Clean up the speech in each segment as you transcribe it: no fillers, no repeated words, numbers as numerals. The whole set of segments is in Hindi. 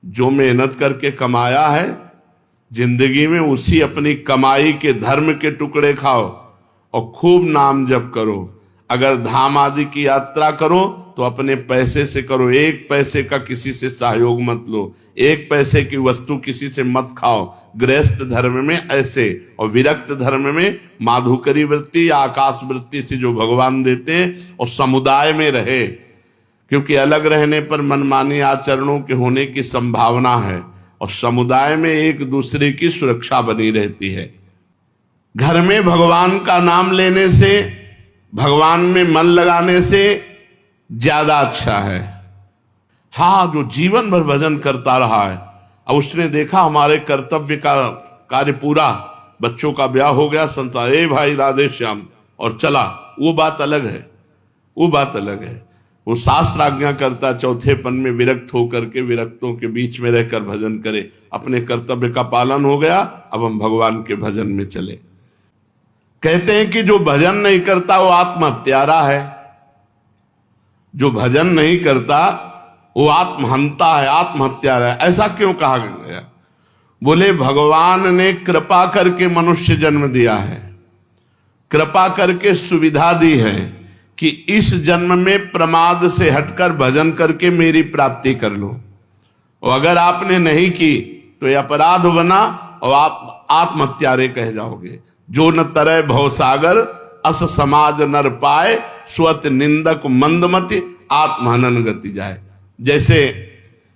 जो मेहनत करके कमाया है जिंदगी में उसी अपनी कमाई के धर्म के टुकड़े खाओ और खूब नाम जप करो। अगर धाम आदि की यात्रा करो तो अपने पैसे से करो, एक पैसे का किसी से सहयोग मत लो, एक पैसे की वस्तु किसी से मत खाओ। गृहस्थ धर्म में ऐसे, और विरक्त धर्म में माधुकरी वृत्ति या आकाश वृत्ति से जो भगवान देते हैं, और समुदाय में रहे, क्योंकि अलग रहने पर मनमानी आचरणों के होने की संभावना है, और समुदाय में एक दूसरे की सुरक्षा बनी रहती है। घर में भगवान का नाम लेने से, भगवान में मन लगाने से ज्यादा अच्छा है। हाँ, जो जीवन भर भजन करता रहा है, अब उसने देखा हमारे कर्तव्य का कार्य पूरा, बच्चों का ब्याह हो गया, संसार, ए भाई राधे श्याम, और चला, वो बात अलग है, वो बात अलग है। वो शास्त्र आज्ञा करता चौथेपन में विरक्त होकर के विरक्तों के बीच में रहकर भजन करे। अपने कर्तव्य का पालन हो गया, अब हम भगवान के भजन में चले। कहते हैं कि जो भजन नहीं करता वो आत्महत्यारा है, जो भजन नहीं करता वो आत्महंता है, आत्महत्यारा है। ऐसा क्यों कहा गया? बोले भगवान ने कृपा करके मनुष्य जन्म दिया है, कृपा करके सुविधा दी है कि इस जन्म में प्रमाद से हटकर भजन करके मेरी प्राप्ति कर लो। और अगर आपने नहीं की तो यह अपराध बना और आप आत्महत्यारे कह जाओगे। जो न तरय भवसागर अस समाज नर पाए, स्वत निंदक मंदमति आत्महनन गति जाए। जैसे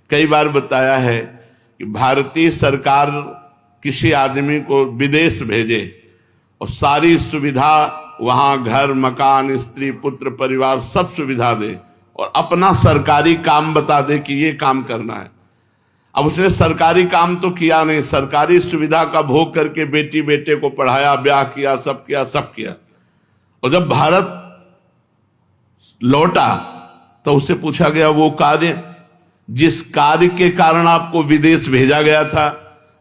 कई बार बताया है कि भारतीय सरकार किसी आदमी को विदेश भेजे और सारी सुविधा वहां, घर मकान स्त्री पुत्र परिवार सब सुविधा दे, और अपना सरकारी काम बता दे कि ये काम करना है। अब उसने सरकारी काम तो किया नहीं, सरकारी सुविधा का भोग करके बेटी बेटे को पढ़ाया, ब्याह किया, सब किया, सब किया। और जब भारत लौटा तो उससे पूछा गया वो कार्य, जिस कार्य के कारण आपको विदेश भेजा गया था,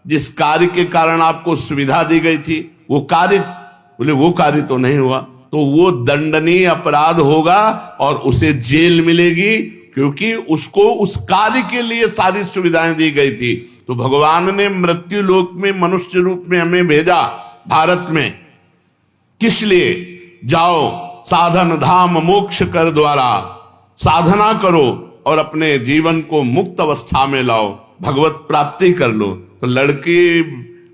जिस कार्य के कारण आपको सुविधा दी गई थी, वो कार्य, बोले वो कार्य तो नहीं हुआ, तो वो दंडनीय अपराध होगा और उसे जेल मिलेगी, क्योंकि उसको उस कार्य के लिए सारी सुविधाएं दी गई थी। तो भगवान ने मृत्यु लोक में मनुष्य रूप में हमें भेजा भारत में, किस लिए? जाओ साधन धाम मोक्ष कर द्वारा, साधना करो और अपने जीवन को मुक्त अवस्था में लाओ, भगवत प्राप्ति कर लो। तो लड़की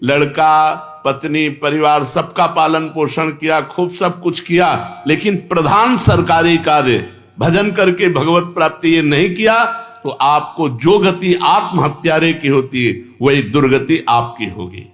लड़का पत्नी परिवार सबका पालन पोषण किया, खूब सब कुछ किया, लेकिन प्रधान सरकारी कार्य भजन करके भगवत प्राप्ति ये नहीं किया, तो आपको जो गति आत्महत्यारे की होती है वही दुर्गति आपकी होगी।